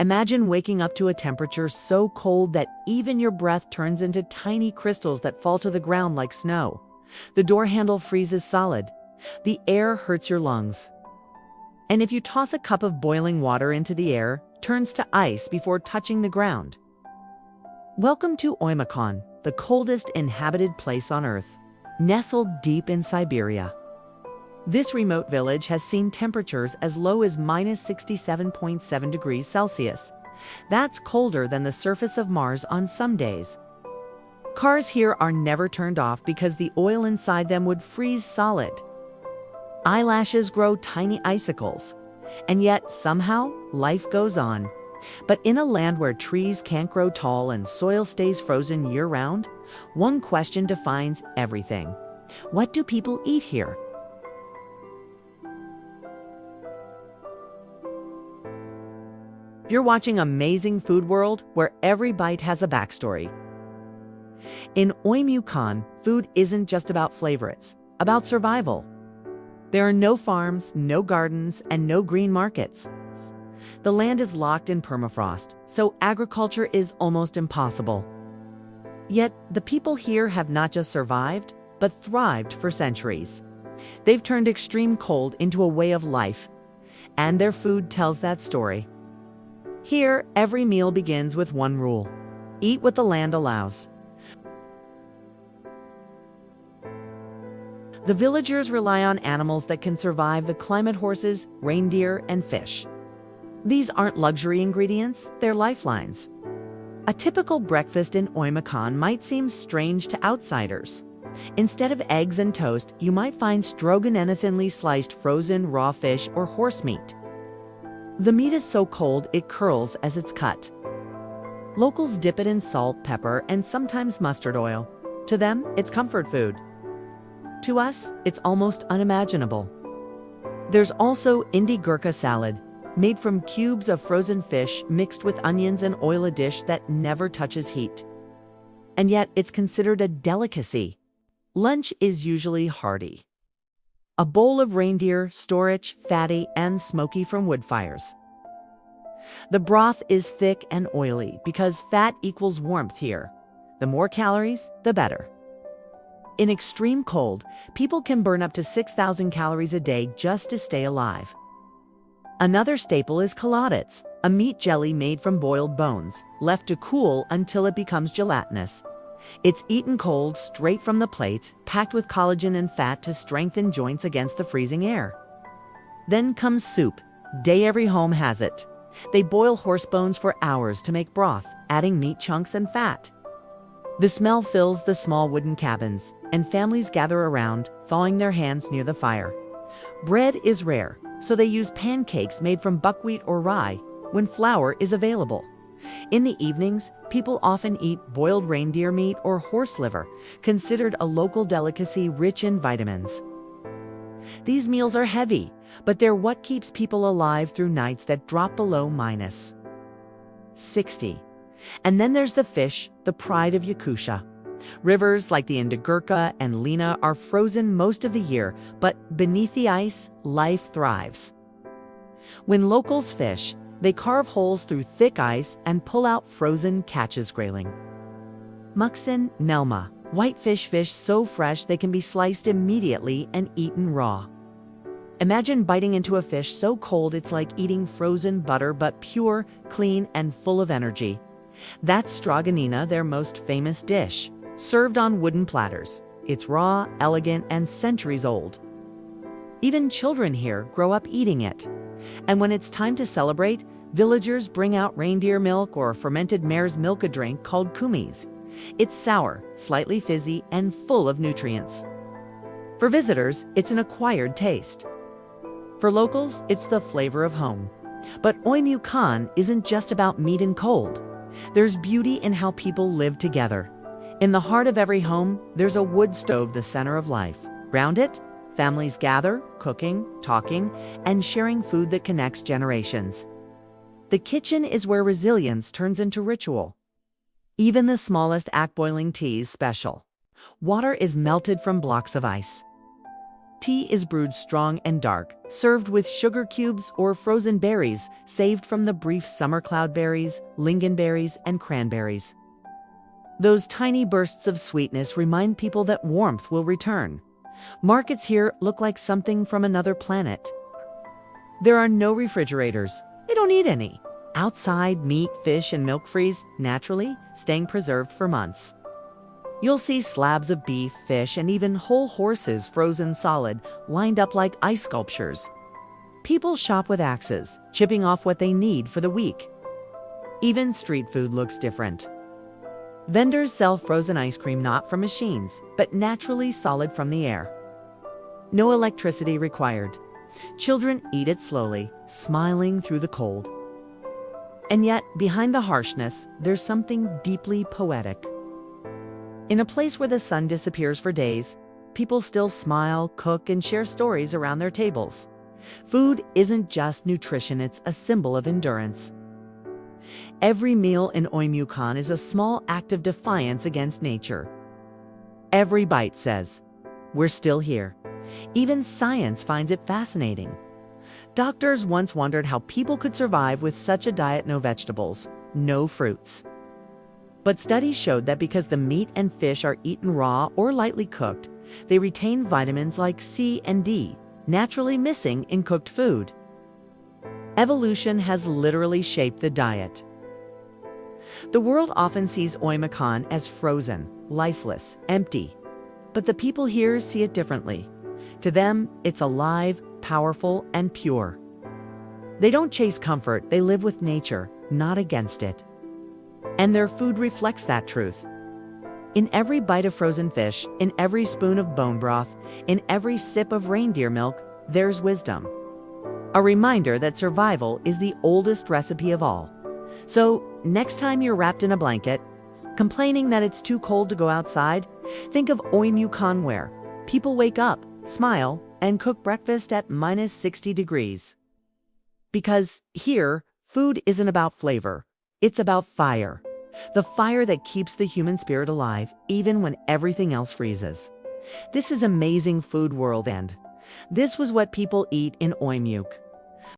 Imagine waking up to a temperature so cold that even your breath turns into tiny crystals that fall to the ground like snow. The door handle freezes solid. The air hurts your lungs. And if you toss a cup of boiling water into the air, it turns to ice before touching the ground. Welcome to Oymyakon, the coldest inhabited place on Earth, nestled deep in Siberia. This remote village has seen temperatures as low as -67.7 degrees Celsius. That's colder than the surface of Mars on some days. Cars here are never turned off because the oil inside them would freeze solid. Eyelashes grow tiny icicles, and yet somehow life goes on. But in a land where trees can't grow tall and soil stays frozen year-round, one question defines everything. What do people eat here? You're watching Amazing Food World, where every bite has a backstory. In Oymyakon, food isn't just about flavor, it's about survival. There are no farms, no gardens, and no green markets. The land is locked in permafrost, so agriculture is almost impossible. Yet, the people here have not just survived, but thrived for centuries. They've turned extreme cold into a way of life, and their food tells that story. Here, every meal begins with one rule: eat what the land allows. The villagers rely on animals that can survive the climate: horses, reindeer, and fish. These aren't luxury ingredients, they're lifelines. A typical breakfast in Oymyakon might seem strange to outsiders. Instead of eggs and toast, you might find stroganina, thinly sliced frozen raw fish or horse meat. The meat is so cold it curls as it's cut. Locals dip it in salt, pepper, and sometimes mustard oil. To them, it's comfort food. To us, it's almost unimaginable. There's also indi gurka salad, made from cubes of frozen fish mixed with onions and oil, a dish that never touches heat. And yet, it's considered a delicacy. Lunch is usually hearty. A bowl of reindeer, storage, fatty, and smoky from wood fires. The broth is thick and oily because fat equals warmth here. The more calories, the better. In extreme cold, people can burn up to 6,000 calories a day just to stay alive. Another staple is coldest, a meat jelly made from boiled bones, left to cool until it becomes gelatinous. It's eaten cold, straight from the plate, packed with collagen and fat to strengthen joints against the freezing air. Then comes soup. Every home has it. They boil horse bones for hours to make broth, adding meat chunks and fat. The smell fills the small wooden cabins, and families gather around, thawing their hands near the fire. Bread is rare, so they use pancakes made from buckwheat or rye when flour is available. In the evenings, people often eat boiled reindeer meat or horse liver, considered a local delicacy rich in vitamins. These meals are heavy, but they're what keeps people alive through nights that drop below -60. And then there's the fish, the pride of Yakutia. Rivers like the Indigurka and Lena are frozen most of the year, but beneath the ice, life thrives. When locals fish, they carve holes through thick ice and pull out frozen catches grayling. Muksin, Nelma, whitefish fish so fresh they can be sliced immediately and eaten raw. Imagine biting into a fish so cold it's like eating frozen butter, but pure, clean, and full of energy. That's stroganina, their most famous dish, served on wooden platters. It's raw, elegant, and centuries old. Even children here grow up eating it. And when it's time to celebrate, villagers bring out reindeer milk or fermented mare's milk, a drink called kumis. It's sour, slightly fizzy, and full of nutrients. For visitors, it's an acquired taste. For locals, it's the flavor of home. But Oymyakon isn't just about meat and cold. There's beauty in how people live together. In the heart of every home, there's a wood stove, the center of life. Round it, families gather, cooking, talking, and sharing food that connects generations. The kitchen is where resilience turns into ritual. Even the smallest act, boiling tea, is special. Water is melted from blocks of ice. Tea is brewed strong and dark, served with sugar cubes or frozen berries saved from the brief summer cloudberries, lingonberries, and cranberries. Those tiny bursts of sweetness remind people that warmth will return. Markets here look like something from another planet. There are no refrigerators. They don't need any. Outside, meat, fish, and milk freeze naturally, staying preserved for months. You'll see slabs of beef, fish, and even whole horses frozen solid, lined up like ice sculptures. People shop with axes, chipping off what they need for the week. Even street food looks different. Vendors sell frozen ice cream not from machines, but naturally solid from the air. No electricity required. Children eat it slowly, smiling through the cold. And yet, behind the harshness, there's something deeply poetic. In a place where the sun disappears for days, people still smile, cook, and share stories around their tables. Food isn't just nutrition, it's a symbol of endurance. Every meal in Oymyakon is a small act of defiance against nature. Every bite says, "We're still here." Even science finds it fascinating. Doctors once wondered how people could survive with such a diet: no vegetables, no fruits. But studies showed that because the meat and fish are eaten raw or lightly cooked, they retain vitamins like C and D, naturally missing in cooked food. Evolution has literally shaped the diet. The world often sees Oymyakon as frozen, lifeless, empty. But the people here see it differently. To them, it's alive, powerful, and pure. They don't chase comfort, they live with nature, not against it. And their food reflects that truth. In every bite of frozen fish, in every spoon of bone broth, in every sip of reindeer milk, there's wisdom. A reminder that survival is the oldest recipe of all. So, next time you're wrapped in a blanket, complaining that it's too cold to go outside, think of Oymyakon, where people wake up, smile, and cook breakfast at -60 degrees. Because here, food isn't about flavor. It's about fire. The fire that keeps the human spirit alive, even when everything else freezes. This is amazing food world, and this was what people eat in Oymyakon.